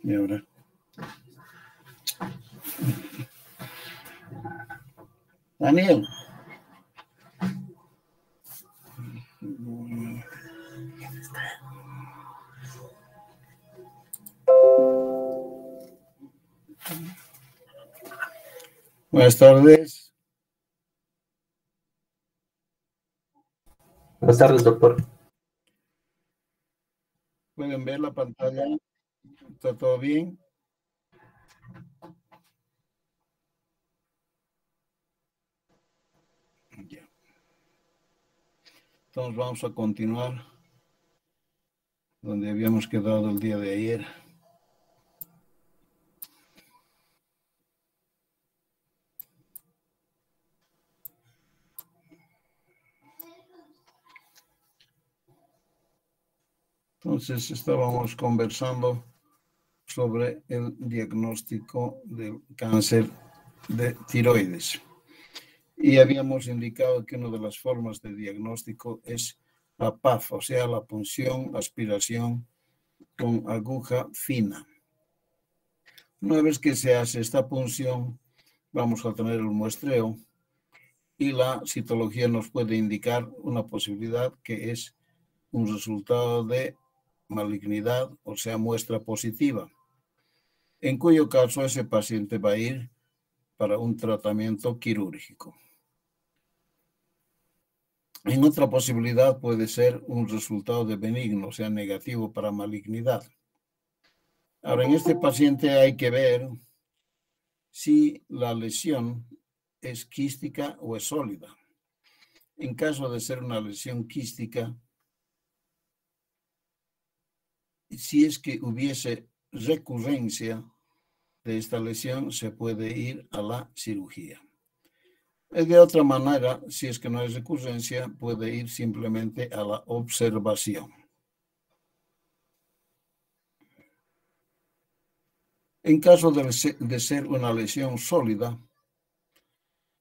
Y ahora. Daniel. Buenas tardes. Buenas tardes, doctor. ¿Pueden ver la pantalla? ¿Está todo bien? Ya. Entonces vamos a continuar donde habíamos quedado el día de ayer. Entonces estábamos conversando sobre el diagnóstico del cáncer de tiroides. Y habíamos indicado que una de las formas de diagnóstico es la PAF, o sea, la punción, aspiración con aguja fina. Una vez que se hace esta punción, vamos a tener el muestreo y la citología nos puede indicar una posibilidad que es un resultado de malignidad, o sea, muestra positiva, en cuyo caso ese paciente va a ir para un tratamiento quirúrgico. En otra posibilidad puede ser un resultado de benigno, o sea, negativo para malignidad. Ahora, en este paciente hay que ver si la lesión es quística o es sólida. En caso de ser una lesión quística, si es que hubiese recurrencia de esta lesión, se puede ir a la cirugía. De otra manera, si es que no hay recurrencia, puede ir simplemente a la observación. En caso de ser una lesión sólida,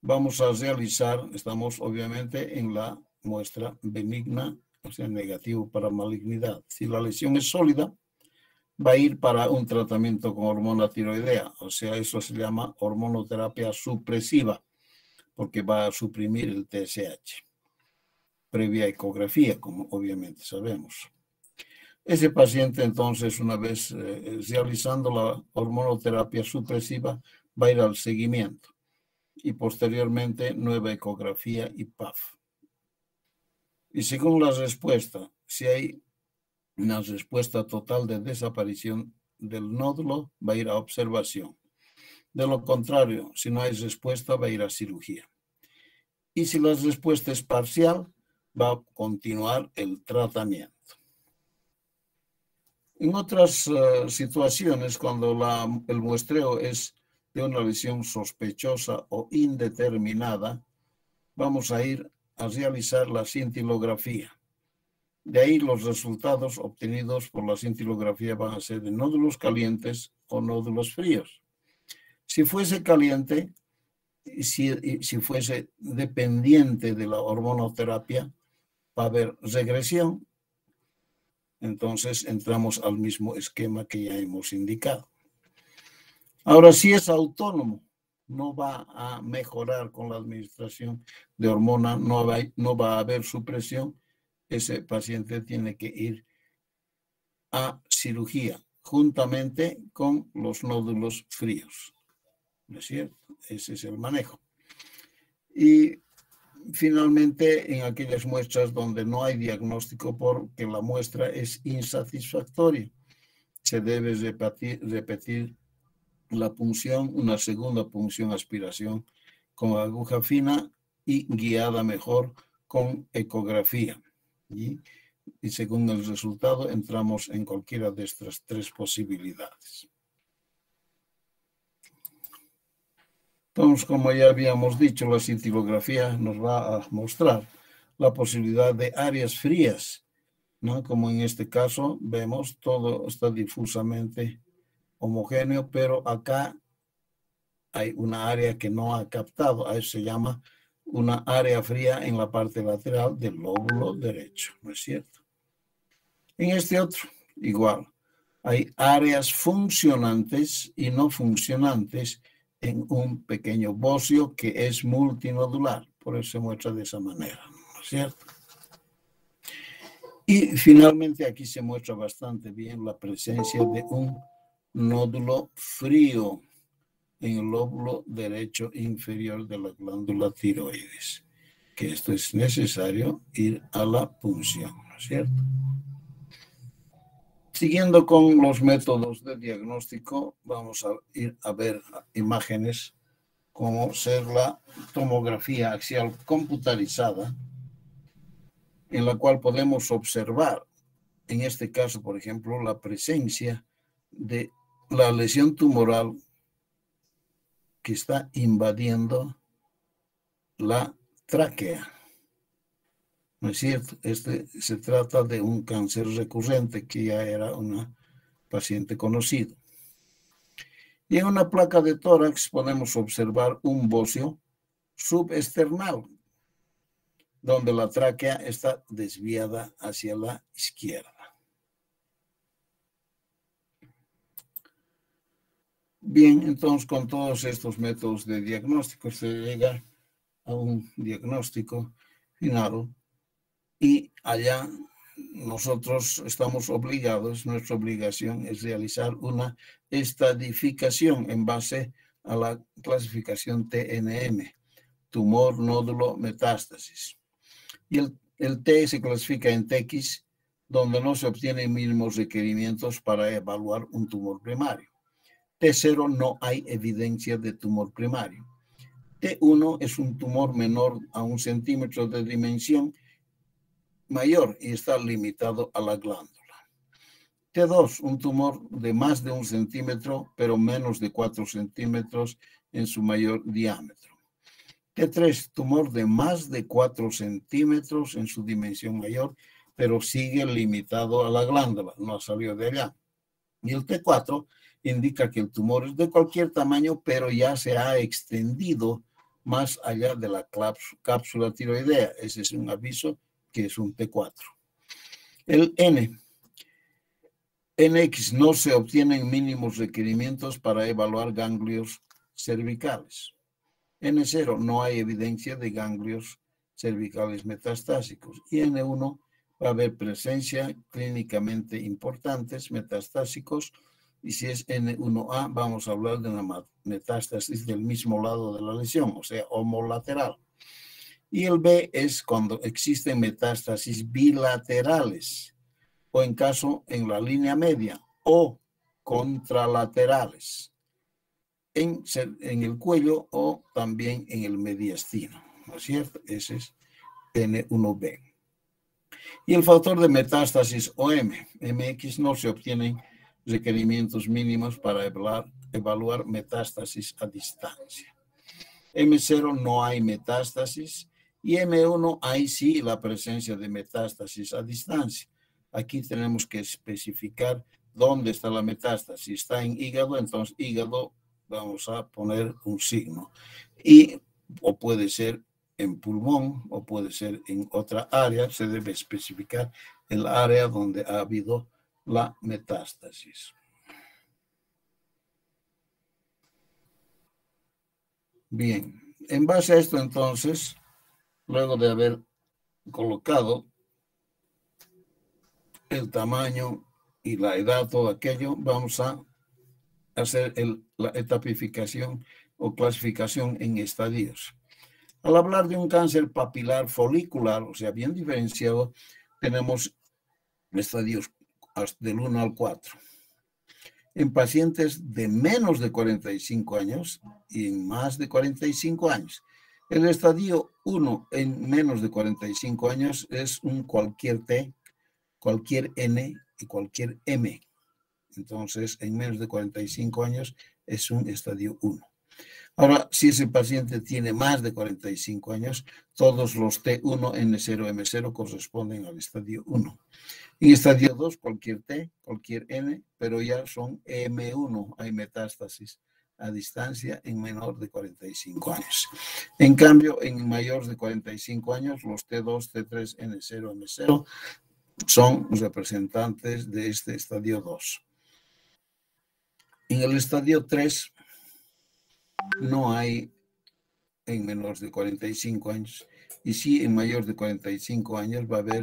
vamos a realizar, estamos obviamente en la muestra benigna, o sea, negativo para malignidad. Si la lesión es sólida, va a ir para un tratamiento con hormona tiroidea, o sea, eso se llama hormonoterapia supresiva, porque va a suprimir el TSH, previa ecografía, como obviamente sabemos. Ese paciente, entonces, una vez realizando la hormonoterapia supresiva, va a ir al seguimiento y posteriormente nueva ecografía y PAF. Y según la respuesta, si hay una respuesta total de desaparición del nódulo, va a ir a observación. De lo contrario, si no hay respuesta, va a ir a cirugía. Y si la respuesta es parcial, va a continuar el tratamiento. En otras situaciones, cuando el muestreo es de una lesión sospechosa o indeterminada, vamos a ir a realizar la cintilografía. De ahí los resultados obtenidos por la cintilografía van a ser de nódulos calientes o nódulos fríos. Si fuese caliente, si fuese dependiente de la hormonoterapia, va a haber regresión. Entonces entramos al mismo esquema que ya hemos indicado. Ahora, si es autónomo, no va a mejorar con la administración de hormona, no va a haber supresión. Ese paciente tiene que ir a cirugía juntamente con los nódulos fríos. ¿No es cierto? Ese es el manejo. Y finalmente, en aquellas muestras donde no hay diagnóstico porque la muestra es insatisfactoria, se debe repetir la punción, una segunda punción aspiración con aguja fina y guiada mejor con ecografía. Y según el resultado entramos en cualquiera de estas tres posibilidades. Entonces, como ya habíamos dicho, la cintilografía nos va a mostrar la posibilidad de áreas frías, ¿no? Como en este caso vemos, todo está difusamente homogéneo, pero acá hay una área que no ha captado, a eso se llama una área fría en la parte lateral del lóbulo derecho, ¿no es cierto? En este otro, igual, Hay áreas funcionantes y no funcionantes en un pequeño bocio que es multinodular. Por eso se muestra de esa manera, ¿no es cierto? Y finalmente aquí se muestra bastante bien la presencia de un nódulo frío en el lóbulo derecho inferior de la glándula tiroides, que esto es necesario ir a la punción, ¿no es cierto? Siguiendo con los métodos de diagnóstico, vamos a ir a ver imágenes como ser la tomografía axial computarizada, en la cual podemos observar, en este caso, por ejemplo, la presencia de la lesión tumoral que está invadiendo la tráquea. ¿No es cierto? Se trata de un cáncer recurrente que ya era una paciente conocida. Y en una placa de tórax podemos observar un bocio subesternal, donde la tráquea está desviada hacia la izquierda. Bien, entonces con todos estos métodos de diagnóstico se llega a un diagnóstico final y allá nosotros estamos obligados, nuestra obligación es realizar una estadificación en base a la clasificación TNM, tumor, nódulo, metástasis. Y el T se clasifica en TX, donde no se obtienen mínimos requerimientos para evaluar un tumor primario. T0 no hay evidencia de tumor primario. T1 es un tumor menor a 1 centímetro de dimensión mayor y está limitado a la glándula. T2, un tumor de más de 1 centímetro, pero menos de 4 centímetros en su mayor diámetro. T3, tumor de más de 4 centímetros en su dimensión mayor, pero sigue limitado a la glándula, no ha salido de allá. Y el T4 indica que el tumor es de cualquier tamaño, pero ya se ha extendido más allá de la cápsula tiroidea. Ese es un aviso que es un T4. El NX no se obtienen mínimos requerimientos para evaluar ganglios cervicales. N0 no hay evidencia de ganglios cervicales metastásicos. Y N1 va a haber presencia clínicamente importantes metastásicos. Y si es N1A, vamos a hablar de una metástasis del mismo lado de la lesión, o sea, homolateral. Y el B es cuando existen metástasis bilaterales, o en la línea media, o contralaterales, en el cuello o también en el mediastino, ¿no es cierto? Ese es N1B. Y el factor de metástasis OM, MX, no se obtienen requerimientos mínimos para evaluar metástasis a distancia. M0 no hay metástasis y M1 hay sí la presencia de metástasis a distancia. Aquí tenemos que especificar dónde está la metástasis. Si está en hígado, entonces hígado vamos a poner un signo. O puede ser en pulmón o puede ser en otra área. Se debe especificar el área donde ha habido la metástasis. Bien, en base a esto entonces, luego de haber colocado el tamaño y la edad, todo aquello, vamos a hacer la etapificación o clasificación en estadios. Al hablar de un cáncer papilar folicular, o sea, bien diferenciado, tenemos estadios del 1 al 4. En pacientes de menos de 45 años y en más de 45 años. El estadio 1 en menos de 45 años es un cualquier T, cualquier N y cualquier M. Entonces, en menos de 45 años es un estadio 1. Ahora, si ese paciente tiene más de 45 años, todos los T1, N0, M0 corresponden al estadio 1. En estadio 2, cualquier T, cualquier N, pero ya son M1, hay metástasis a distancia en menor de 45 años. En cambio, en mayor de 45 años, los T2, T3, N0, M0 son representantes de este estadio 2. En el estadio 3 no hay en menores de 45 años, y sí en mayores de 45 años va a haber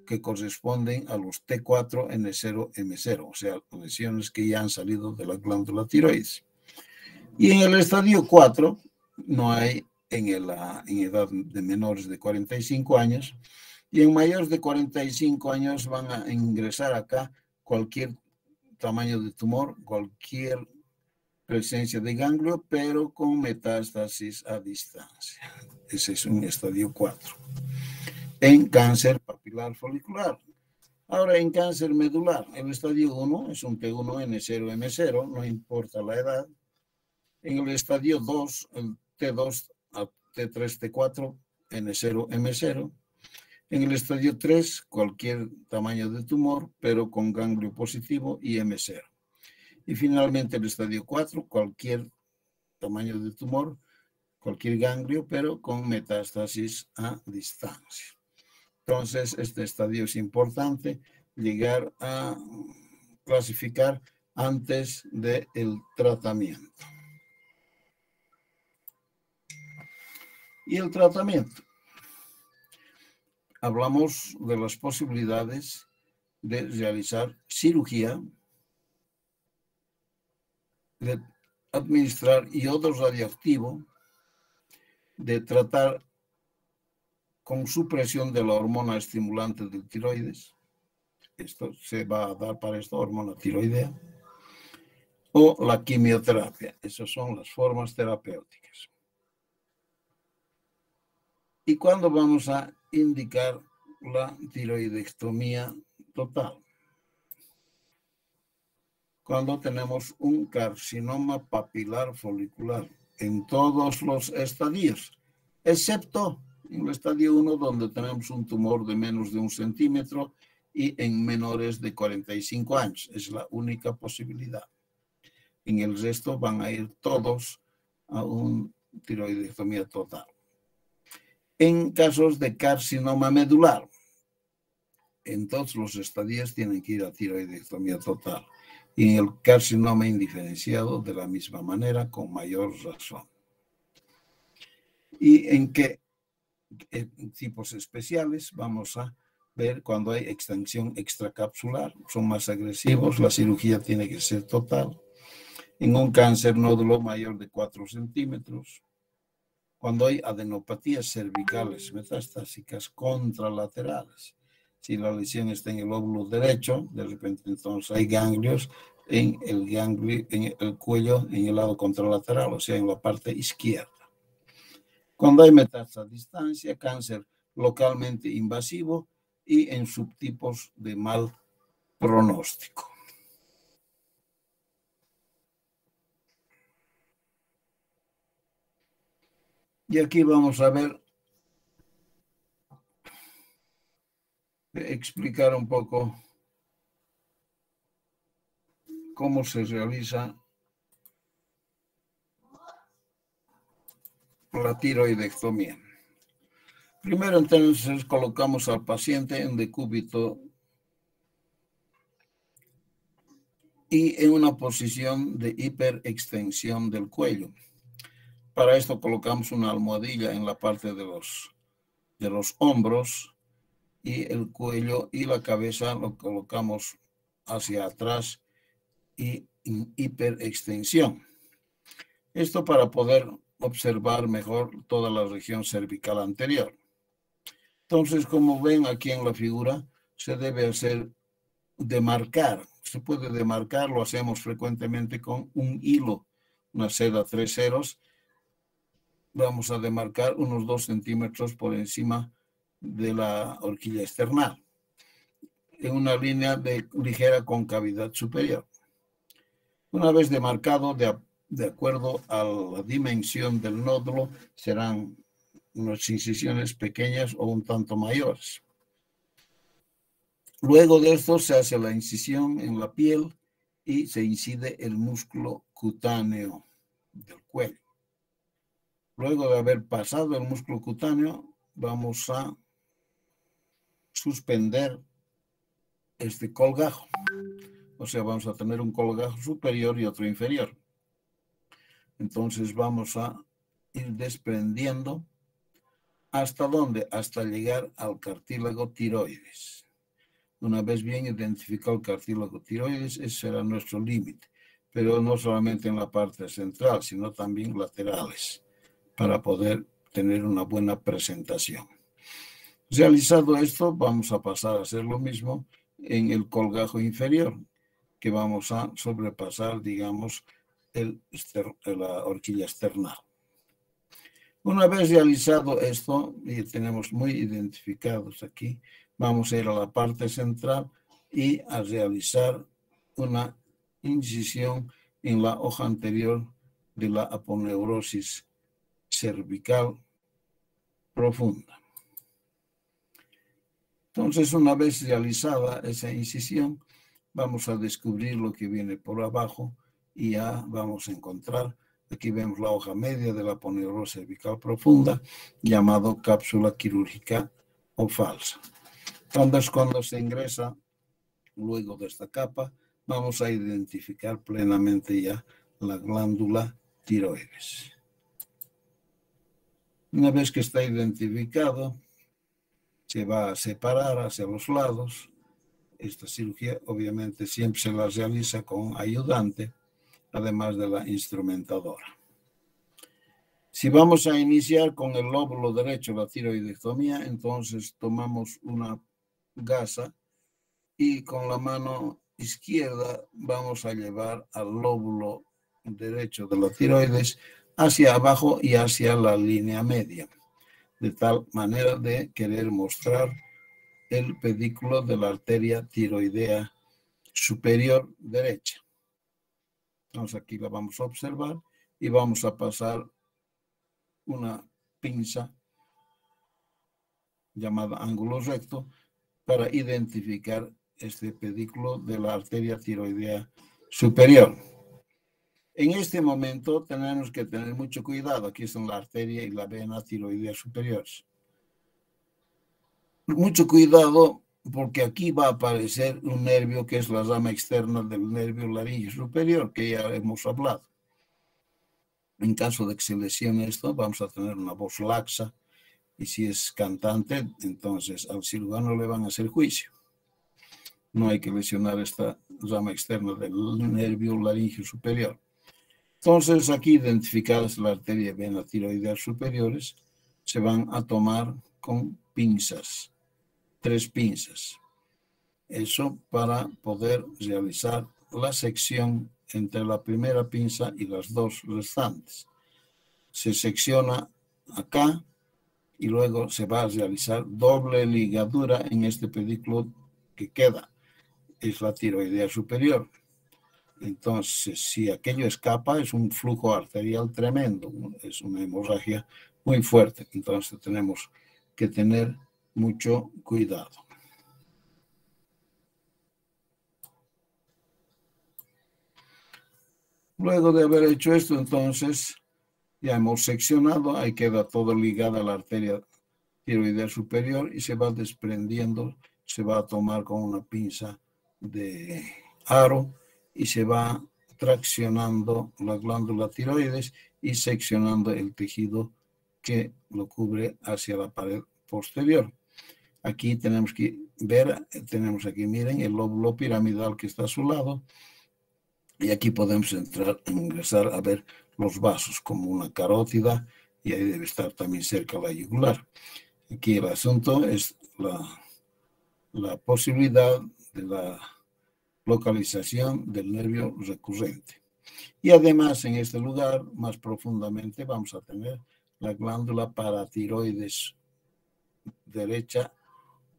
que corresponden a los T4, N0, M0, o sea, lesiones que ya han salido de la glándula tiroides. Y en el estadio 4 no hay en edad de menores de 45 años, y en mayores de 45 años van a ingresar acá cualquier tamaño de tumor, cualquier presencia de ganglio, pero con metástasis a distancia. Ese es un estadio 4. En cáncer papilar folicular. Ahora, en cáncer medular, el estadio 1 es un T1, N0, M0, no importa la edad. En el estadio 2, el T2 a T3, T4, N0, M0. En el estadio 3, cualquier tamaño de tumor, pero con ganglio positivo y M0. Y finalmente el estadio 4, cualquier tamaño de tumor, cualquier ganglio, pero con metástasis a distancia. Entonces, este estadio es importante llegar a clasificar antes del tratamiento. Y el tratamiento. Hablamos de las posibilidades de realizar cirugía, de administrar iodo radioactivo, de tratar con supresión de la hormona estimulante del tiroides. Esto se va a dar para esta hormona tiroidea. O la quimioterapia. Esas son las formas terapéuticas. ¿Y cuándo vamos a indicar la tiroidectomía total? Cuando tenemos un carcinoma papilar folicular en todos los estadios, excepto en el estadio 1, donde tenemos un tumor de menos de 1 centímetro y en menores de 45 años. Es la única posibilidad. En el resto van a ir todos a una tiroidectomía total. En casos de carcinoma medular, en todos los estadios tienen que ir a tiroidectomía total. Y en el carcinoma indiferenciado, de la misma manera, con mayor razón. ¿Y en qué tipos especiales? Vamos a ver cuando hay extensión extracapsular, son más agresivos, la cirugía tiene que ser total. En un cáncer nódulo mayor de 4 centímetros, cuando hay adenopatías cervicales metastáticas contralaterales. Si la lesión está en el lóbulo derecho, de repente entonces hay ganglios en el cuello, en el lado contralateral, o sea, en la parte izquierda. Cuando hay metástasis a distancia, cáncer localmente invasivo y en subtipos de mal pronóstico. Y aquí vamos a ver, explicar un poco cómo se realiza la tiroidectomía. Primero, entonces, colocamos al paciente en decúbito y en una posición de hiperextensión del cuello. Para esto colocamos una almohadilla en la parte de los hombros, y el cuello y la cabeza lo colocamos hacia atrás y en hiperextensión. Esto para poder observar mejor toda la región cervical anterior. Entonces, como ven aquí en la figura, se debe hacer demarcar. Se puede demarcar, lo hacemos frecuentemente con un hilo, una seda 3 ceros. Vamos a demarcar unos 2 centímetros por encima de la horquilla external, en una línea de ligera concavidad superior. Una vez demarcado, de acuerdo a la dimensión del nódulo, serán unas incisiones pequeñas o un tanto mayores. Luego de esto se hace la incisión en la piel y se incide el músculo cutáneo del cuello. Luego de haber pasado el músculo cutáneo, vamos a suspender este colgajo. O sea, vamos a tener un colgajo superior y otro inferior. Entonces vamos a ir desprendiendo. ¿Hasta dónde? Hasta llegar al cartílago tiroides. Una vez bien identificado el cartílago tiroides, ese será nuestro límite. Pero no solamente en la parte central, sino también laterales, para poder tener una buena presentación. Realizado esto, vamos a pasar a hacer lo mismo en el colgajo inferior, que vamos a sobrepasar, digamos, la horquilla external. Una vez realizado esto, y tenemos muy identificados aquí, vamos a ir a la parte central y a realizar una incisión en la hoja anterior de la aponeurosis cervical profunda. Entonces, una vez realizada esa incisión, vamos a descubrir lo que viene por abajo y ya vamos a encontrar, aquí vemos la hoja media de la aponeurosis cervical profunda, llamado cápsula quirúrgica o falsa. Entonces, cuando se ingresa luego de esta capa, vamos a identificar plenamente ya la glándula tiroides. Una vez que está identificado, se va a separar hacia los lados. Esta cirugía obviamente siempre se la realiza con ayudante, además de la instrumentadora. Si vamos a iniciar con el lóbulo derecho, la tiroidectomía, entonces tomamos una gasa y con la mano izquierda vamos a llevar al lóbulo derecho de la tiroides hacia abajo y hacia la línea media, de tal manera de querer mostrar el pedículo de la arteria tiroidea superior derecha. Entonces aquí la vamos a observar y vamos a pasar una pinza llamada ángulo recto para identificar este pedículo de la arteria tiroidea superior. En este momento tenemos que tener mucho cuidado. Aquí están la arteria y la vena tiroidea superiores. Mucho cuidado porque aquí va a aparecer un nervio que es la rama externa del nervio laríngeo superior, que ya hemos hablado. En caso de que se lesione esto, vamos a tener una voz laxa, y si es cantante, entonces al cirujano le van a hacer juicio. No hay que lesionar esta rama externa del nervio laríngeo superior. Entonces, aquí identificadas la arteria y vena tiroidea superiores, se van a tomar con pinzas, 3 pinzas. Eso para poder realizar la sección entre la primera pinza y las 2 restantes. Se secciona acá y luego se va a realizar doble ligadura en este pedículo que queda. Es la tiroidea superior. Entonces, si aquello escapa, es un flujo arterial tremendo, es una hemorragia muy fuerte. Entonces, tenemos que tener mucho cuidado. Luego de haber hecho esto, entonces, ya hemos seccionado, ahí queda todo ligado a la arteria tiroidea superior y se va desprendiendo, se va a tomar con una pinza de aro y se va traccionando la glándula tiroides y seccionando el tejido que lo cubre hacia la pared posterior. Aquí tenemos que ver, tenemos aquí, miren, el lóbulo piramidal que está a su lado. Y aquí podemos ingresar a ver los vasos como una carótida y ahí debe estar también cerca la yugular. Aquí el asunto es la posibilidad de la localización del nervio recurrente. Y además en este lugar, más profundamente, vamos a tener la glándula paratiroides derecha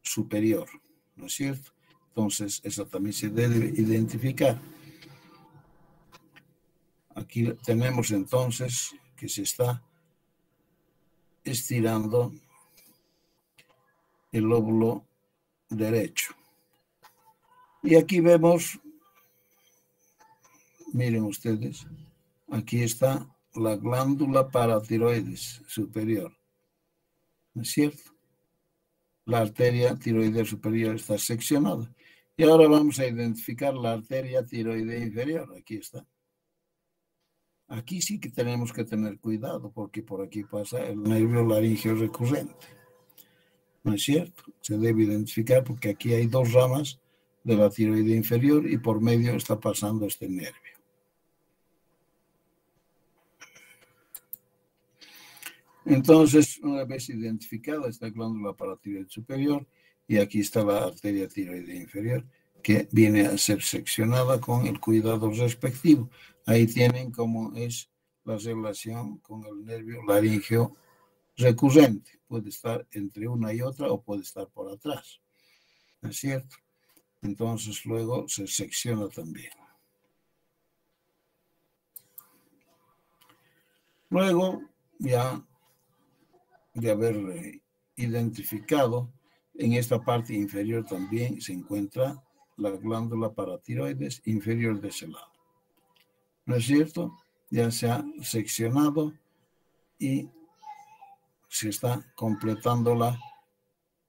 superior, ¿no es cierto? Entonces, esa también se debe identificar. Aquí tenemos entonces que se está estirando el lóbulo derecho. Y aquí vemos, miren ustedes, aquí está la glándula paratiroides superior, ¿no es cierto? La arteria tiroidea superior está seccionada Y ahora vamos a identificar la arteria tiroidea inferior. Aquí está. Aquí sí que tenemos que tener cuidado porque por aquí pasa el nervio laríngeo recurrente. ¿No es cierto? Se debe identificar porque aquí hay dos ramas de la tiroidea inferior y por medio está pasando este nervio. Entonces, una vez identificada esta glándula paratiroidea superior, y aquí está la arteria tiroidea inferior, que viene a ser seccionada con el cuidado respectivo. Ahí tienen cómo es la relación con el nervio laríngeo recurrente. Puede estar entre una y otra o puede estar por atrás. ¿No es cierto? Entonces, luego se secciona también. Luego, ya de haber identificado, en esta parte inferior también se encuentra la glándula paratiroides inferior de ese lado. ¿No es cierto? Ya se ha seccionado y se está completando la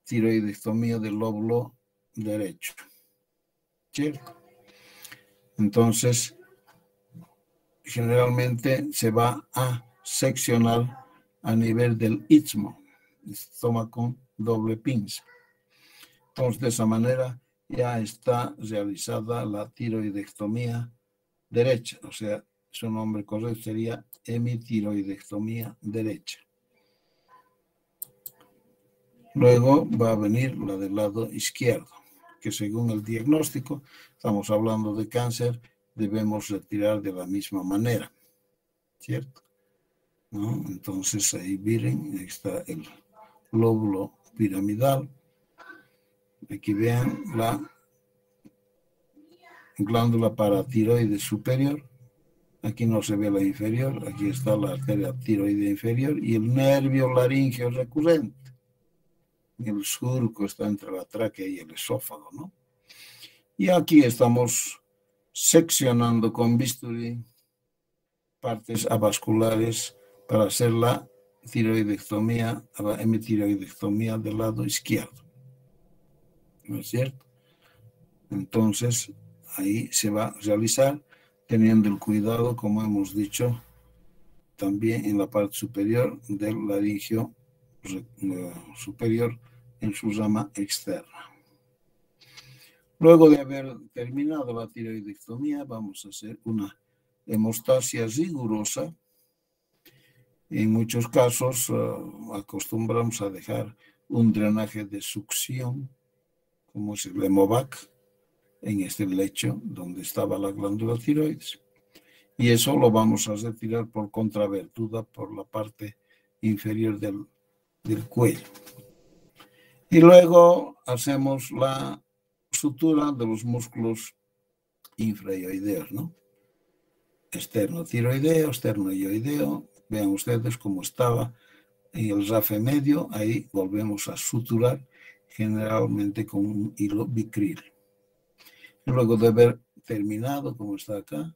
tiroidectomía del lóbulo derecho. ¿Cierto? Entonces, generalmente se va a seccionar a nivel del istmo, toma con doble pinza. Entonces, de esa manera ya está realizada la tiroidectomía derecha, o sea, su nombre correcto sería hemitiroidectomía derecha. Luego va a venir la del lado izquierdo, que según el diagnóstico, estamos hablando de cáncer, debemos retirar de la misma manera, ¿cierto? ¿No? Entonces ahí miren, ahí está el lóbulo piramidal. Aquí vean la glándula paratiroides superior. Aquí no se ve la inferior, aquí está la arteria tiroidea inferior y el nervio laríngeo recurrente. El surco está entre la tráquea y el esófago, ¿no? Y aquí estamos seccionando con bisturí partes avasculares para hacer la tiroidectomía, la hemitiroidectomía del lado izquierdo. ¿No es cierto? Entonces, ahí se va a realizar teniendo el cuidado, como hemos dicho, también en la parte superior del laringio superior en su rama externa. Luego de haber terminado la tiroidectomía, vamos a hacer una hemostasia rigurosa. En muchos casos acostumbramos a dejar un drenaje de succión, como es el Hemovac, en este lecho donde estaba la glándula tiroides. Y eso lo vamos a retirar por contravertuda por la parte inferior del cuello. Y luego hacemos la sutura de los músculos infraioideos, ¿no? Esternotiroideo, esternoioideo. Vean ustedes cómo estaba en el rafe medio. Ahí volvemos a suturar generalmente con un hilo bicril. Luego de haber terminado, como está acá,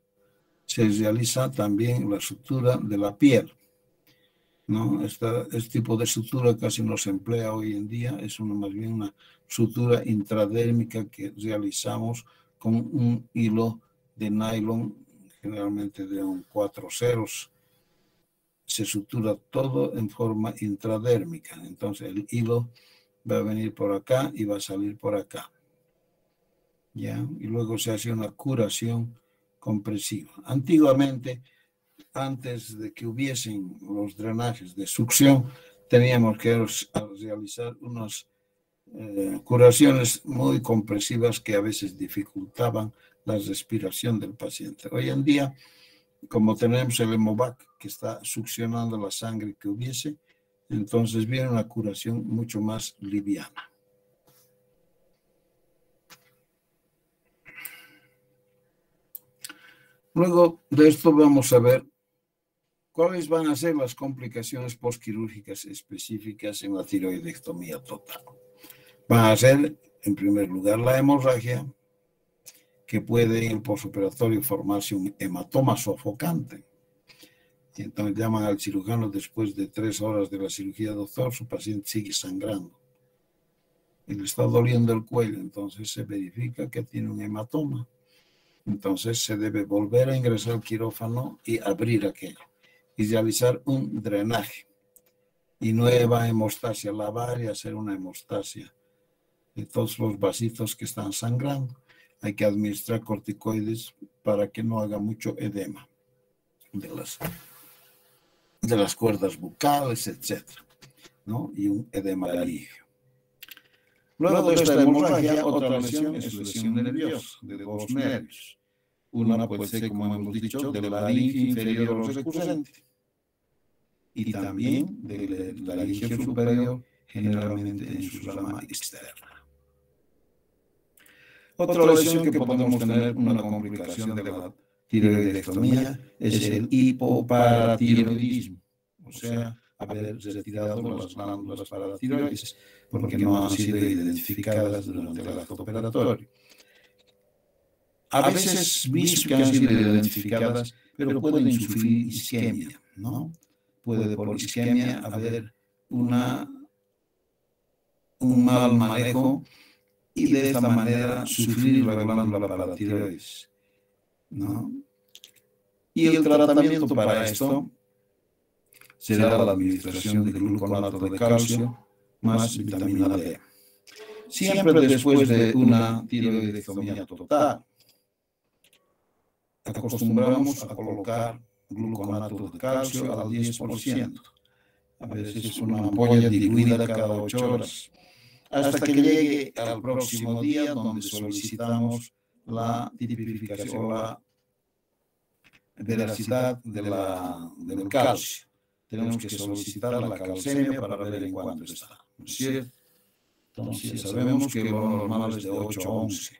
se realiza también la sutura de la piel, ¿no? Este tipo de sutura casi no se emplea hoy en día, es más bien una sutura intradérmica que realizamos con un hilo de nylon, generalmente de un 4 ceros. Se sutura todo en forma intradérmica, entonces el hilo va a venir por acá y va a salir por acá. ¿Ya? Y luego se hace una curación compresiva. Antiguamente, antes de que hubiesen los drenajes de succión, teníamos que realizar unas curaciones muy compresivas que a veces dificultaban la respiración del paciente. Hoy en día, como tenemos el Hemovac que está succionando la sangre que hubiese, entonces viene una curación mucho más liviana. Luego de esto vamos a ver cuáles van a ser las complicaciones postquirúrgicas específicas en la tiroidectomía total. Van a ser, en primer lugar, la hemorragia, que puede en el postoperatorio formarse un hematoma sofocante. Y entonces llaman al cirujano después de 3 horas de la cirugía, doctor, su paciente sigue sangrando. y le está doliendo el cuello, entonces se verifica que tiene un hematoma. Entonces se debe volver a ingresar al quirófano y abrir aquello y realizar un drenaje y nueva hemostasia, lavar y hacer una hemostasia de todos los vasitos que están sangrando. Hay que administrar corticoides para que no haga mucho edema de las cuerdas bucales, etc., ¿no? Y un edema alivio. Luego de esta hemorragia, otra lesión es lesión nerviosa de dos nervios. Una puede ser, como hemos dicho, de la laringe inferior o recurrente y también de la laringe superior, generalmente en su rama externa. Otra lesión que podemos tener, una complicación de la tiroidectomía, es el hipoparatiroidismo, o sea, haber retirado las glándulas paratiroides porque no han sido identificadas durante el acto operatorio. A veces visto que han sido identificadas, pero pueden sufrir isquemia, ¿no? Puede por isquemia haber un mal manejo y de esta manera sufrir la glándula paratiroides, ¿no? Y el tratamiento para esto será la administración de gluconato de calcio más vitamina D. Siempre después de una tiroidectomía total, acostumbramos a colocar gluconato de calcio al 10%. A veces una ampolla diluida cada 8 horas. Hasta que llegue al próximo día donde solicitamos la tipificación o la veracidad del calcio. Tenemos que solicitar la calcemia para ver en cuánto está, ¿no es cierto? Entonces sabemos que lo normal es de 8 a 11.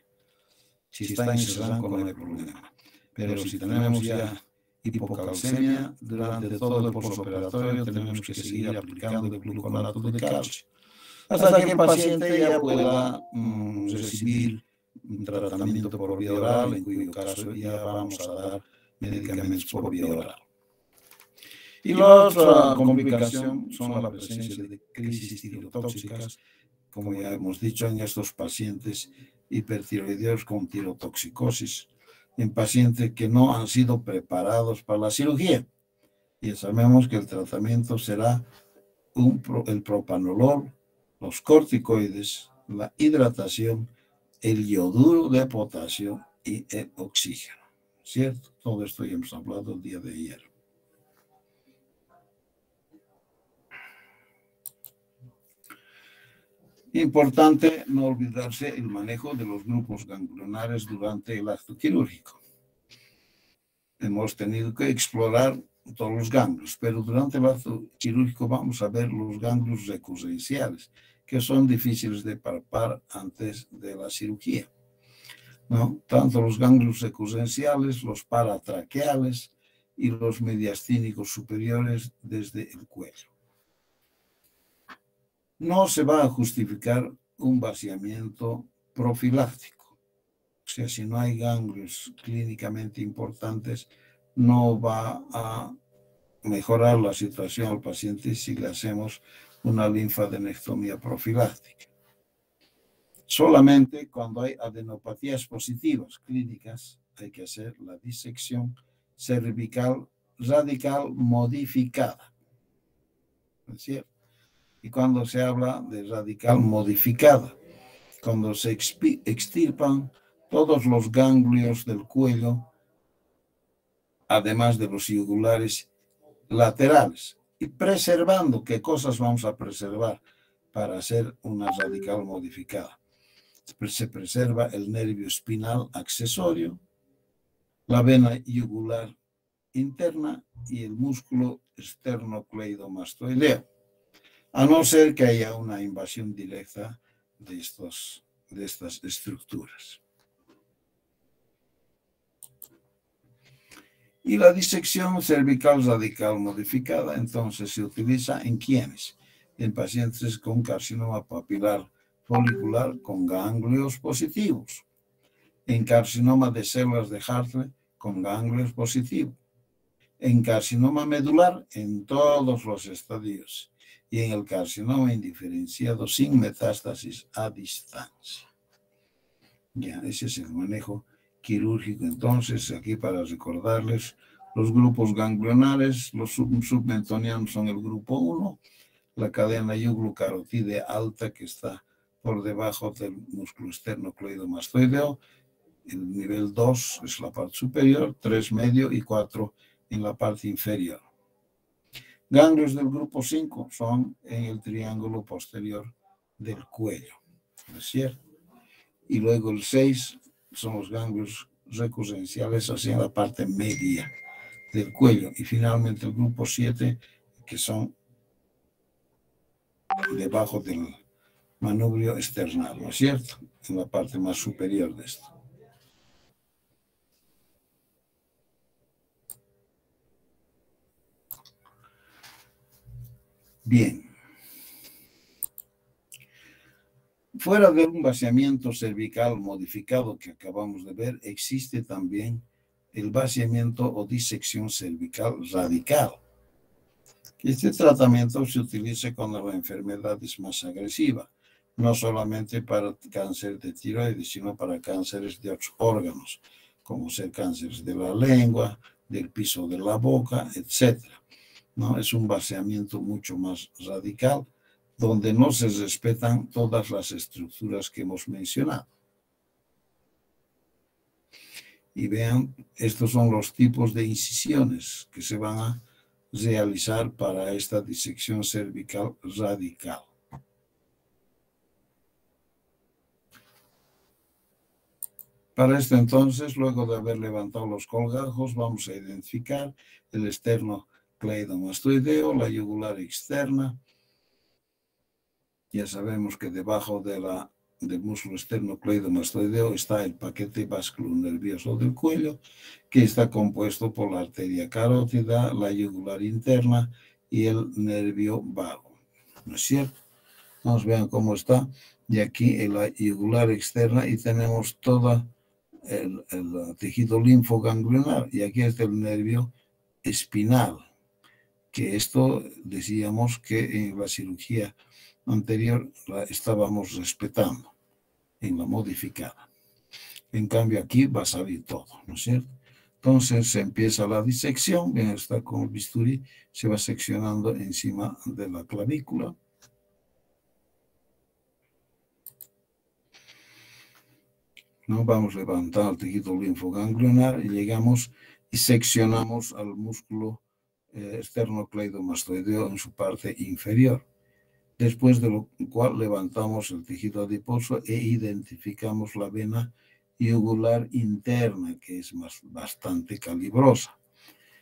Si está en ese rango no hay problema. Pero si tenemos ya hipocalcemia, durante todo el postoperatorio tenemos que seguir aplicando el gluconato de calcio hasta que el paciente ya pueda recibir un tratamiento por vía oral, en cuyo caso ya vamos a dar medicamentos por vía oral. Y la otra complicación son la presencia de crisis tirotóxicas, como ya hemos dicho, en estos pacientes hipertiroideos con tirotoxicosis, en pacientes que no han sido preparados para la cirugía. Y sabemos que el tratamiento será el propanolol, los corticoides, la hidratación, el yoduro de potasio y el oxígeno, ¿cierto? Todo esto ya hemos hablado el día de ayer. Importante no olvidarse el manejo de los grupos ganglionares durante el acto quirúrgico. Hemos tenido que explorar todos los ganglios, pero durante el acto quirúrgico vamos a ver los ganglios recurrenciales, que son difíciles de palpar antes de la cirugía, ¿no? Tanto los ganglios recurrenciales, los paratraqueales y los mediastínicos superiores desde el cuello. No se va a justificar un vaciamiento profiláctico. O sea, si no hay ganglios clínicamente importantes, no va a mejorar la situación al paciente si le hacemos una linfadenectomía profiláctica. Solamente cuando hay adenopatías positivas clínicas hay que hacer la disección cervical radical modificada. ¿No es cierto? Y cuando se habla de radical modificada, cuando se extirpan todos los ganglios del cuello, además de los yugulares laterales, y preservando, ¿qué cosas vamos a preservar para hacer una radical modificada? Se preserva el nervio espinal accesorio, la vena yugular interna y el músculo esternocleidomastoideo, a no ser que haya una invasión directa de estas estructuras. Y la disección cervical radical modificada, entonces, se utiliza en quienes, en pacientes con carcinoma papilar folicular con ganglios positivos, en carcinoma de células de Hartle con ganglios positivos, en carcinoma medular en todos los estadios y en el carcinoma indiferenciado sin metástasis a distancia. Ya, ese es el manejo quirúrgico. Entonces, aquí para recordarles, los grupos ganglionares, los submentonianos son el grupo 1, la cadena yuglocarotídea alta que está por debajo del músculo esternocleidomastoideo. El nivel 2 es la parte superior, 3 medio y 4 en la parte inferior. Ganglios del grupo 5 son en el triángulo posterior del cuello, ¿no es cierto? Y luego el 6 son los ganglios recurrenciales hacia la parte media del cuello. Y finalmente el grupo 7, que son debajo del manubrio external, ¿no es cierto? En la parte más superior de esto. Bien. Fuera de un vaciamiento cervical modificado que acabamos de ver, existe también el vaciamiento o disección cervical radical. Este tratamiento se utiliza cuando la enfermedad es más agresiva, no solamente para cáncer de tiroides, sino para cánceres de otros órganos, como ser cánceres de la lengua, del piso de la boca, etc. ¿No? Es un vaciamiento mucho más radical, donde no se respetan todas las estructuras que hemos mencionado. Y vean, estos son los tipos de incisiones que se van a realizar para esta disección cervical radical. Para esto entonces, luego de haber levantado los colgajos, vamos a identificar el esternocleidomastoideo, la yugular externa. Ya sabemos que debajo del músculo esternocleidomastoideo está el paquete vasculonervioso del cuello, que está compuesto por la arteria carótida, la yugular interna y el nervio vago. ¿No es cierto? Vamos, vean cómo está. Y aquí en la yugular externa y tenemos todo el tejido linfoganglionar. Y aquí está el nervio espinal, que esto decíamos que en la cirugía anterior la estábamos respetando en la modificada. En cambio aquí va a salir todo, ¿no es cierto? Entonces se empieza la disección, bien, está con el bisturí, se va seccionando encima de la clavícula. ¿No? Vamos levantando el tejido linfoganglionar y llegamos y seccionamos al músculo esternocleidomastoideo en su parte inferior. Después de lo cual levantamos el tejido adiposo e identificamos la vena yugular interna, que es bastante calibrosa.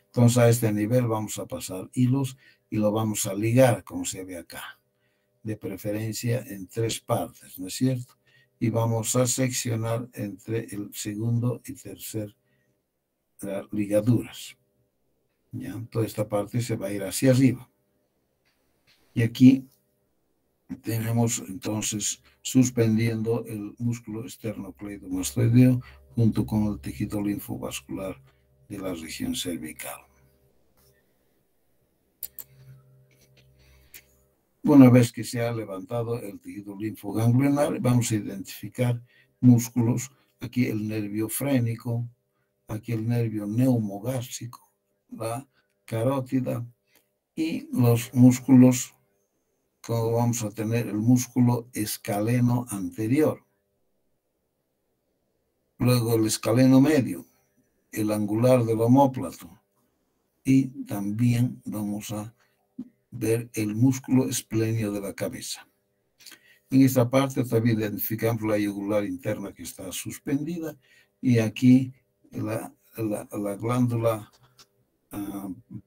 Entonces a este nivel vamos a pasar hilos y lo vamos a ligar, como se ve acá, de preferencia en 3 partes, ¿no es cierto? Y vamos a seccionar entre el segundo y tercer ligaduras. ¿Ya? Toda esta parte se va a ir hacia arriba. Y aquí tenemos entonces suspendiendo el músculo esternocleidomastoideo junto con el tejido linfovascular de la región cervical. Una vez que se ha levantado el tejido linfoganglionar, vamos a identificar músculos. Aquí el nervio frénico, aquí el nervio neumogástrico, la carótida y los músculos, como vamos a tener el músculo escaleno anterior. Luego el escaleno medio, el angular del omóplato. Y también vamos a ver el músculo esplenio de la cabeza. En esta parte también identificamos la yugular interna que está suspendida y aquí la glándula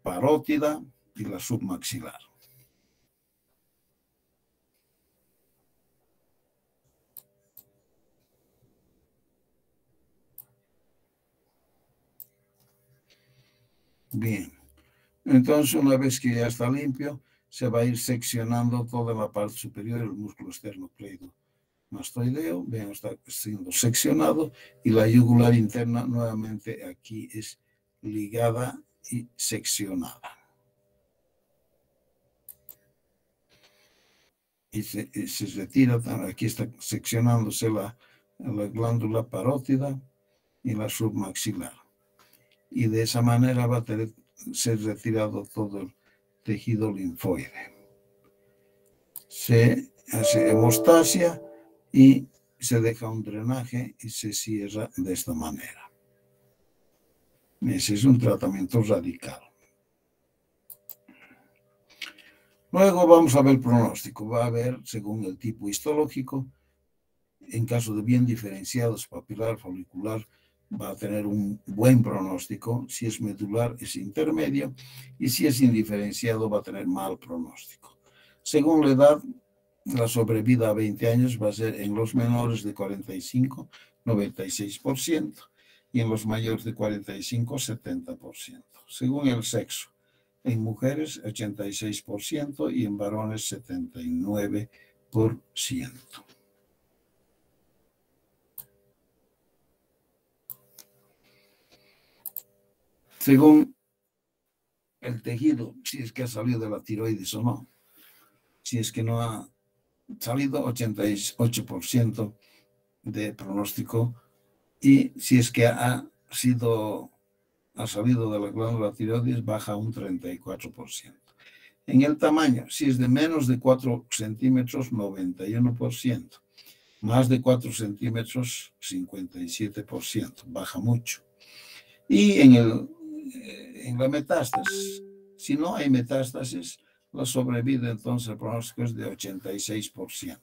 parótida y la submaxilar. Bien, entonces una vez que ya está limpio, se va a ir seccionando toda la parte superior del músculo esternocleidomastoideo. Vean, está siendo seccionado y la yugular interna nuevamente aquí es ligada y seccionada. y se retira, aquí está seccionándose la glándula parótida y la submaxilar. Y de esa manera va a ser retirado todo el tejido linfoide. Se hace hemostasia y se deja un drenaje y se cierra de esta manera. Ese es un tratamiento radical. Luego vamos a ver el pronóstico. Va a haber, según el tipo histológico, en caso de bien diferenciados, papilar, folicular, va a tener un buen pronóstico. Si es medular, es intermedio. Y si es indiferenciado, va a tener mal pronóstico. Según la edad, la sobrevida a 20 años va a ser en los menores de 45, 96%, y en los mayores de 45, 70%. Según el sexo, en mujeres 86% y en varones 79%. Según el tejido, si es que ha salido de la tiroides o no. Si es que no ha salido, 88% de pronóstico, y si es que ha salido de la glándula tiroides, baja un 34%. En el tamaño, si es de menos de 4 centímetros, 91%. Más de 4 centímetros, 57%. Baja mucho. Y en la metástasis, si no hay metástasis, la sobrevida, entonces el pronóstico es de 86%.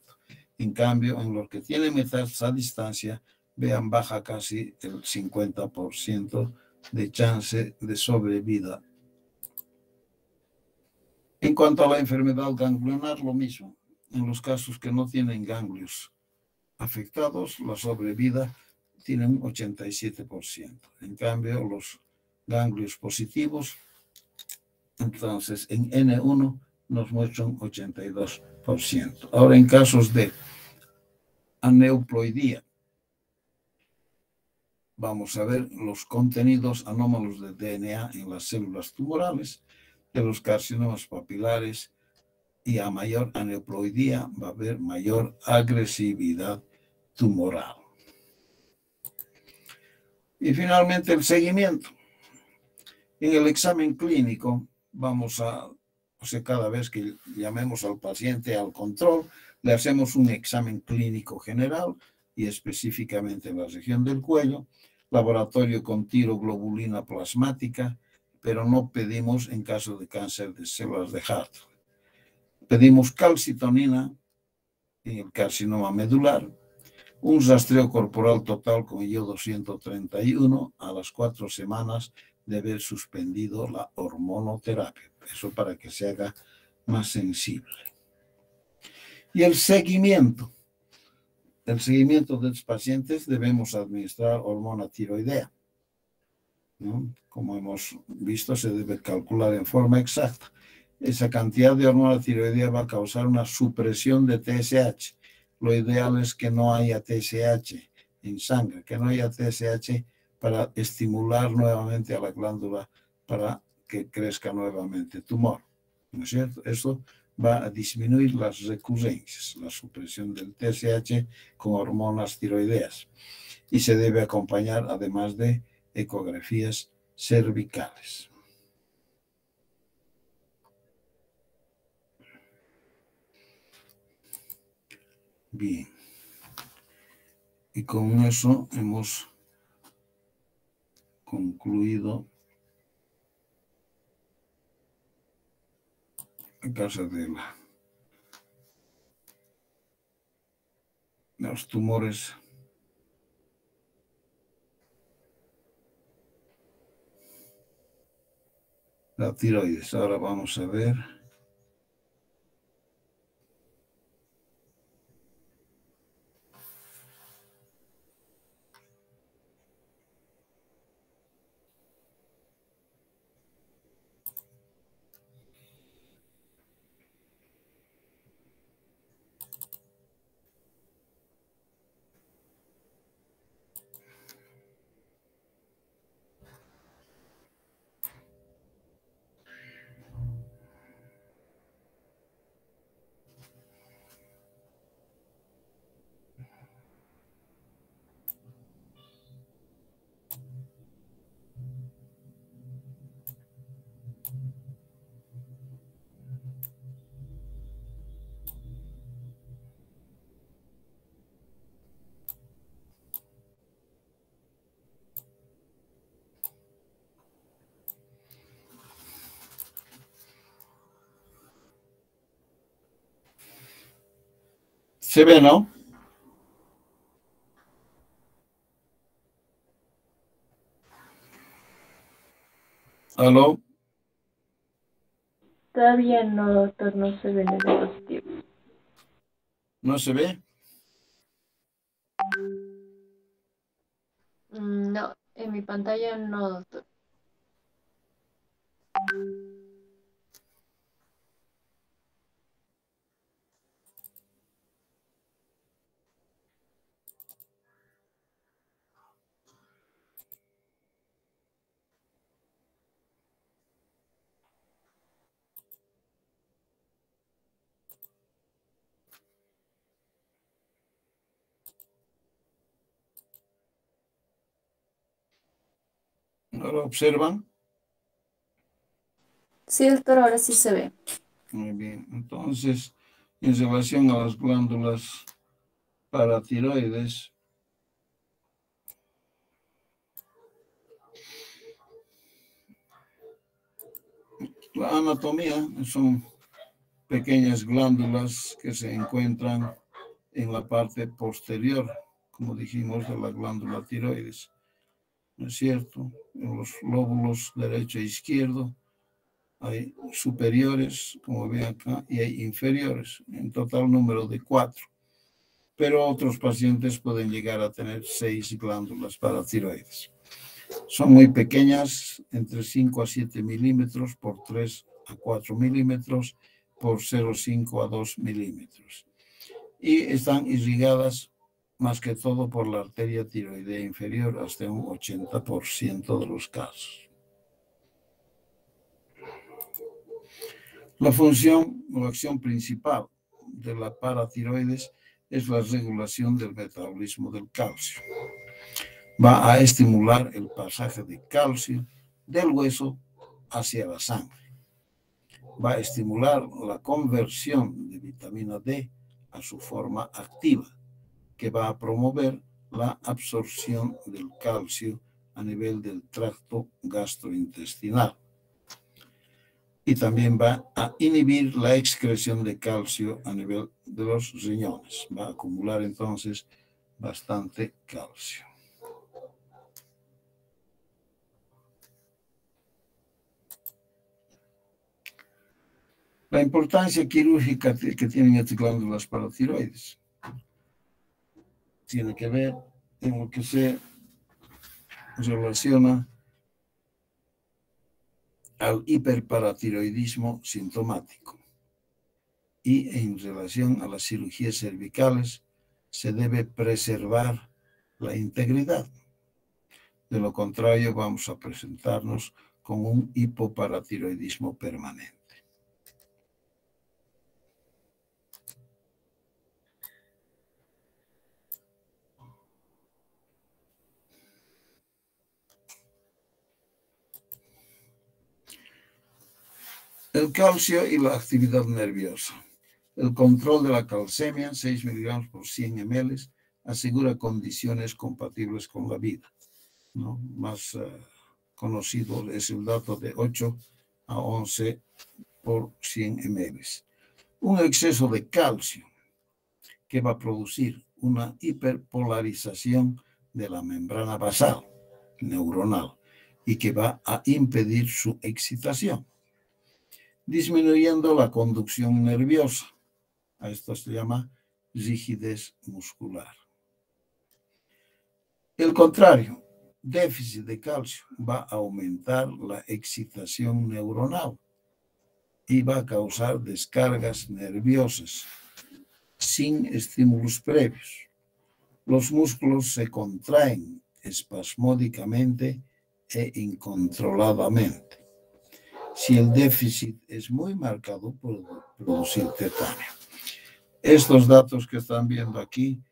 En cambio, en los que tienen metástasis a distancia, vean, baja casi el 50% de chance de sobrevida. En cuanto a la enfermedad ganglionar, lo mismo. En los casos que no tienen ganglios afectados, la sobrevida tiene un 87%. En cambio, los ganglios positivos, entonces en N1 nos muestran 82%. Ahora, en casos de aneuploidía, vamos a ver los contenidos anómalos de DNA en las células tumorales de los carcinomas papilares, y a mayor aneuploidía va a haber mayor agresividad tumoral. Y finalmente el seguimiento. En el examen clínico vamos a, o sea, cada vez que llamemos al paciente al control, le hacemos un examen clínico general y específicamente en la región del cuello, laboratorio con tiroglobulina plasmática, pero no pedimos en caso de cáncer de células de Hartle. Pedimos calcitonina en el carcinoma medular, un rastreo corporal total con iodo 131 a las 4 semanas de haber suspendido la hormonoterapia. Eso para que se haga más sensible. Y el seguimiento. El seguimiento de los pacientes, debemos administrar hormona tiroidea, ¿no? Como hemos visto, se debe calcular en forma exacta. Esa cantidad de hormona tiroidea va a causar una supresión de TSH. Lo ideal es que no haya TSH en sangre, que no haya TSH para estimular nuevamente a la glándula para que crezca nuevamente tumor, ¿no es cierto? Eso va a disminuir las recurrencias, la supresión del TSH con hormonas tiroideas, y se debe acompañar además de ecografías cervicales. Bien. Y con eso hemos concluido la casa de los tumores la tiroides. Ahora vamos a ver ¿Se ve, no? ¿Aló? Todavía no, doctor, no se ven el dispositivo. ¿No se ve? No, en mi pantalla no, doctor. ¿Ahora observan? Sí, doctor, ahora sí se ve. Muy bien. Entonces, en relación a las glándulas paratiroides, la anatomía son pequeñas glándulas que se encuentran en la parte posterior, como dijimos, de la glándula tiroides, ¿no es cierto? En los lóbulos derecho e izquierdo hay superiores, como ven acá, y hay inferiores, en total número de 4. Pero otros pacientes pueden llegar a tener 6 glándulas paratiroides. Son muy pequeñas, entre 5 a 7 milímetros por 3 a 4 milímetros por 0,5 a 2 milímetros. Y están irrigadas más que todo por la arteria tiroidea inferior, hasta un 80% de los casos. La función o acción principal de la paratiroides es la regulación del metabolismo del calcio. Va a estimular el pasaje de calcio del hueso hacia la sangre. Va a estimular la conversión de vitamina D a su forma activa, que va a promover la absorción del calcio a nivel del tracto gastrointestinal. Y también va a inhibir la excreción de calcio a nivel de los riñones. Va a acumular entonces bastante calcio. La importancia quirúrgica que tienen estas glándulas paratiroides tiene que ver en lo que se relaciona al hiperparatiroidismo sintomático. Y en relación a las cirugías cervicales, se debe preservar la integridad. De lo contrario, vamos a presentarnos con un hipoparatiroidismo permanente. El calcio y la actividad nerviosa. El control de la calcemia, 6 miligramos por 100 ml, asegura condiciones compatibles con la vida, ¿no? Más conocido es el dato de 8 a 11 por 100 ml. Un exceso de calcio que va a producir una hiperpolarización de la membrana basal neuronal y que va a impedir su excitación, disminuyendo la conducción nerviosa. A esto se llama rigidez muscular. El contrario, déficit de calcio va a aumentar la excitación neuronal y va a causar descargas nerviosas sin estímulos previos. Los músculos se contraen espasmódicamente e incontroladamente. Si el déficit es muy marcado, puede producir tetanio. Estos datos que están viendo aquí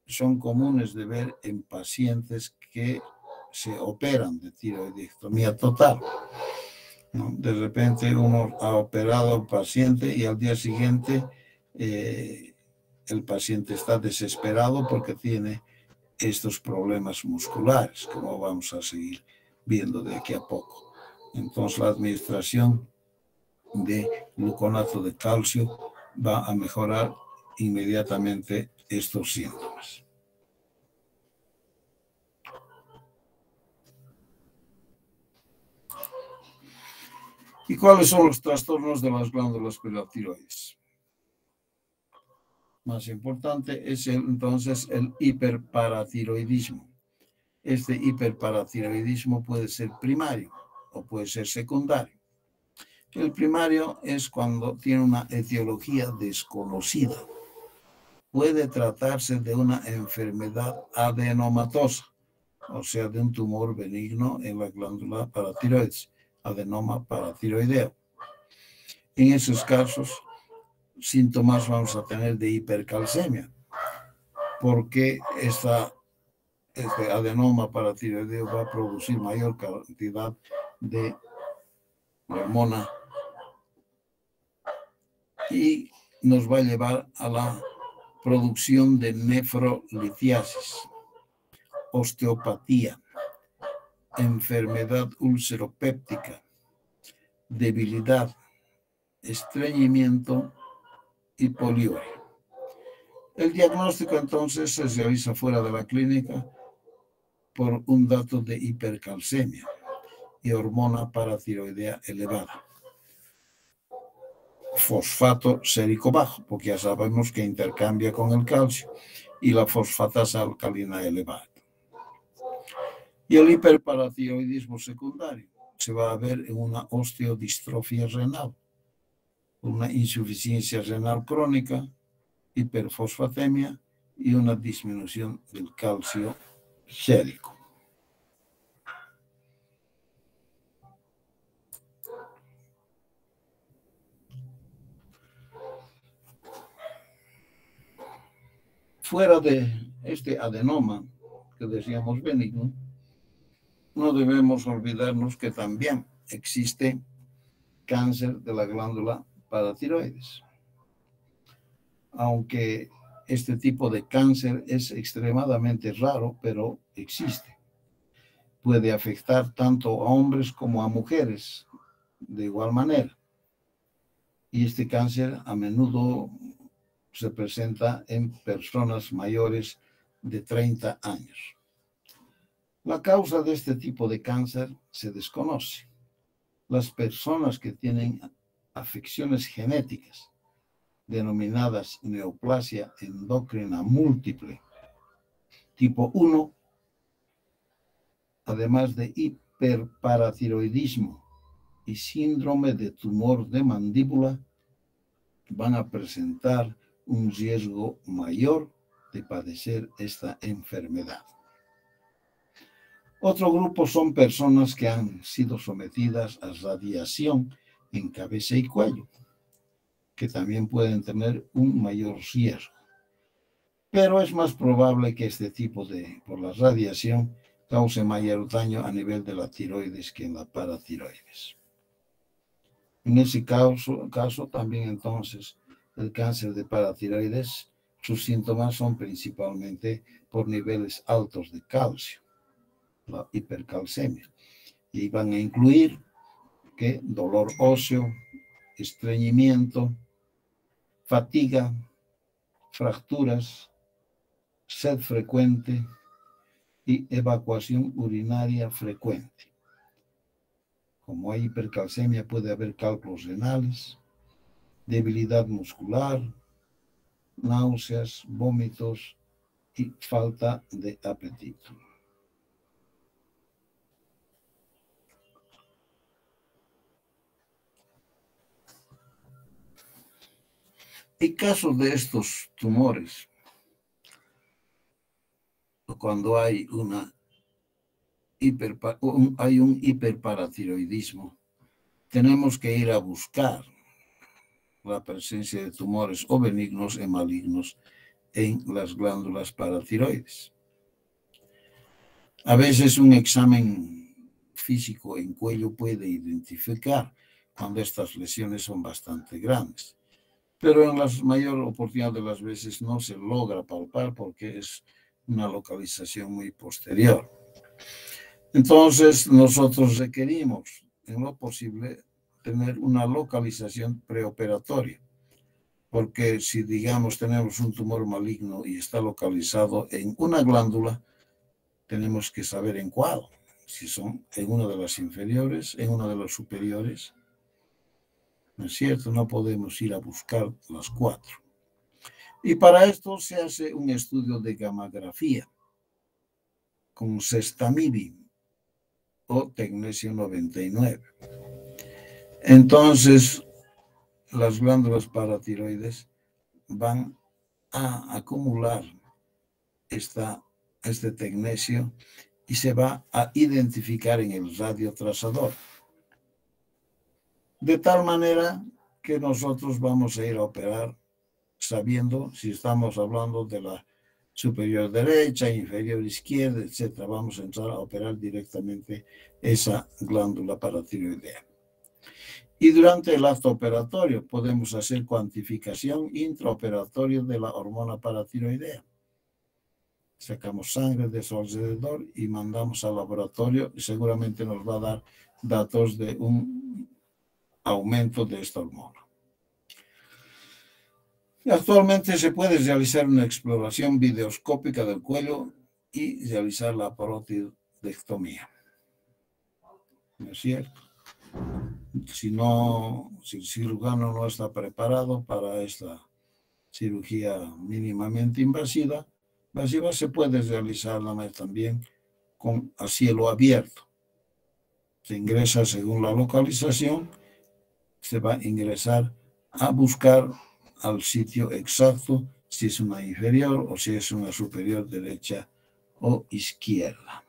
son comunes de ver en pacientes que se operan de tiroidectomía total, ¿no? De repente uno ha operado al paciente y al día siguiente el paciente está desesperado porque tiene estos problemas musculares, como vamos a seguir viendo de aquí a poco. Entonces la administración de gluconato de calcio va a mejorar inmediatamente estos síntomas. ¿Y cuáles son los trastornos de las glándulas paratiroides? Más importante es entonces el hiperparatiroidismo. Este hiperparatiroidismo puede ser primario o puede ser secundario. El primario es cuando tiene una etiología desconocida. Puede tratarse de una enfermedad adenomatosa, o sea, de un tumor benigno en la glándula paratiroides, adenoma paratiroideo. En esos casos, síntomas vamos a tener de hipercalcemia, porque este adenoma paratiroideo va a producir mayor cantidad de hormona y nos va a llevar a la producción de nefrolitiasis, osteopatía, enfermedad ulceropéptica, debilidad, estreñimiento y poliuria. El diagnóstico entonces se realiza fuera de la clínica por un dato de hipercalcemia y hormona paratiroidea elevada. Fosfato sérico bajo, porque ya sabemos que intercambia con el calcio, y la fosfatasa alcalina elevada. Y el hiperparatiroidismo secundario se va a ver en una osteodistrofia renal, una insuficiencia renal crónica, hiperfosfatemia y una disminución del calcio sérico. Fuera de este adenoma que decíamos benigno, no debemos olvidarnos que también existe cáncer de la glándula paratiroides. Aunque este tipo de cáncer es extremadamente raro, pero existe. Puede afectar tanto a hombres como a mujeres de igual manera. Y este cáncer a menudo se presenta en personas mayores de 30 años. La causa de este tipo de cáncer se desconoce. Las personas que tienen afecciones genéticas denominadas neoplasia endocrina múltiple tipo 1, además de hiperparatiroidismo y síndrome de tumor de mandíbula, van a presentar un riesgo mayor de padecer esta enfermedad. Otro grupo son personas que han sido sometidas a radiación en cabeza y cuello, que también pueden tener un mayor riesgo. Pero es más probable que este tipo por la radiación, cause mayor daño a nivel de la tiroides que en la paratiroides. En ese caso también entonces el cáncer de paratiroides, sus síntomas son principalmente por niveles altos de calcio, la hipercalcemia, y van a incluir dolor óseo, estreñimiento, fatiga, fracturas, sed frecuente y evacuación urinaria frecuente. Como hay hipercalcemia, puede haber cálculos renales, debilidad muscular, náuseas, vómitos y falta de apetito. En caso de estos tumores, cuando hay un hiperparatiroidismo, tenemos que ir a buscar la presencia de tumores o benignos y malignos en las glándulas paratiroides. A veces un examen físico en cuello puede identificar cuando estas lesiones son bastante grandes, pero en la mayor oportunidad de las veces no se logra palpar porque es una localización muy posterior. Entonces nosotros requerimos, en lo posible, tener una localización preoperatoria porque si, digamos, tenemos un tumor maligno y está localizado en una glándula, tenemos que saber en cuál, si son en una de las inferiores, en una de las superiores. ¿No es cierto? No podemos ir a buscar las 4. Y para esto se hace un estudio de gammagrafía con sextamivir o tecnesio 99. Entonces, las glándulas paratiroides van a acumular este tecnesio y se va a identificar en el radiotrazador. De tal manera que nosotros vamos a ir a operar sabiendo si estamos hablando de la superior derecha, inferior izquierda, etc. Vamos a entrar a operar directamente esa glándula paratiroidea. Y durante el acto operatorio podemos hacer cuantificación intraoperatoria de la hormona paratiroidea. Sacamos sangre de su alrededor y mandamos al laboratorio y seguramente nos va a dar datos de un aumento de esta hormona. Y actualmente se puede realizar una exploración videoscópica del cuello y realizar la parotidiectomía. ¿No es cierto? Si el cirujano no está preparado para esta cirugía mínimamente invasiva, se puede realizar también a cielo abierto. Se ingresa según la localización, se va a ingresar a buscar al sitio exacto, si es una inferior o si es una superior derecha o izquierda.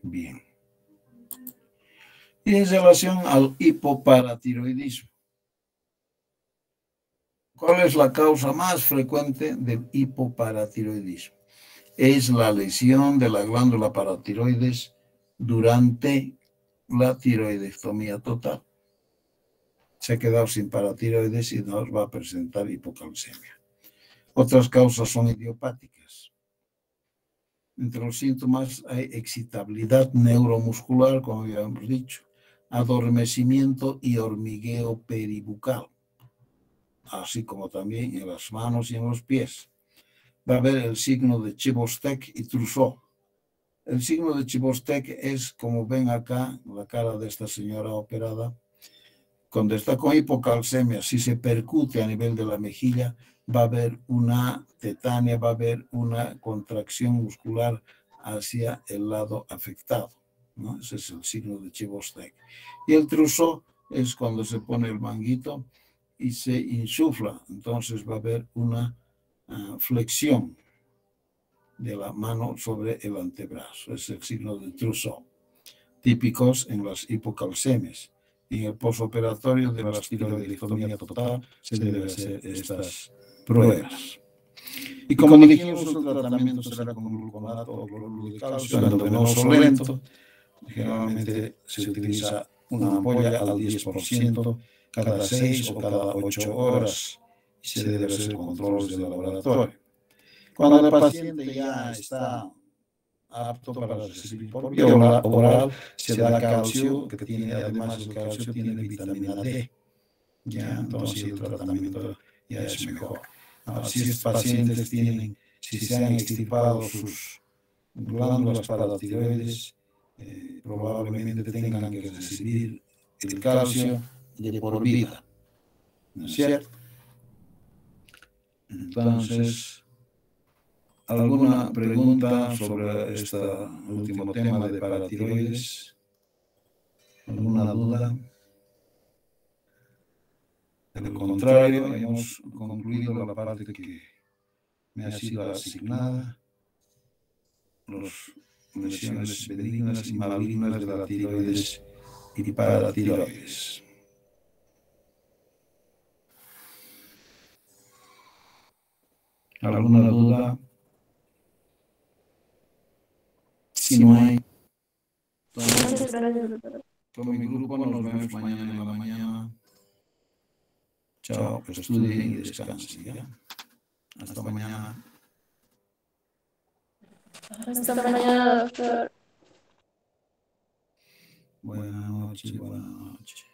Bien. Y en relación al hipoparatiroidismo, ¿cuál es la causa más frecuente del hipoparatiroidismo? Es la lesión de la glándula paratiroides durante la tiroidectomía total. Se ha quedado sin paratiroides y nos va a presentar hipocalcemia. Otras causas son idiopáticas. Entre los síntomas hay excitabilidad neuromuscular, como ya hemos dicho, adormecimiento y hormigueo peribucal, así como también en las manos y en los pies. Va a haber el signo de Chvostek y Trousseau. El signo de Chvostek es, como ven acá, la cara de esta señora operada. Cuando está con hipocalcemia, si se percute a nivel de la mejilla, va a haber una tetania, va a haber una contracción muscular hacia el lado afectado, ¿no? Ese es el signo de Chvostek. Y el Trousseau es cuando se pone el manguito y se insufla, entonces va a haber una flexión de la mano sobre el antebrazo. Es el signo de Trousseau, típicos en las hipocalcemias. En el postoperatorio de la tiroidectomía total se deben hacer estas pruebas. Y como dijimos, el tratamiento será con gluconato o cloruro de calcio endovenoso lento. Generalmente se utiliza una ampolla al 10% cada 6 o cada 8 horas y se debe hacer controles de laboratorio. Cuando el paciente ya está apto para recibir por vía oral, se da calcio, que tiene, además el calcio tiene vitamina D. Ya, entonces el tratamiento ya es mejor. Ahora, si estos pacientes si se han extirpado sus glándulas paratiroides, probablemente tengan que recibir el calcio de por vida. ¿No es cierto? Entonces, ¿alguna pregunta sobre este último tema de paratiroides? ¿Alguna duda? De lo contrario, hemos concluido la parte que me ha sido asignada, las lesiones benignas y malignas de la tiroides y paratiroides. ¿Alguna duda? Si no hay, con mi grupo nos vemos mañana en la mañana. Chao, estudien y descansen, ¿ya? Hasta mañana. Hasta mañana, doctor. Buenas noches, buenas noches.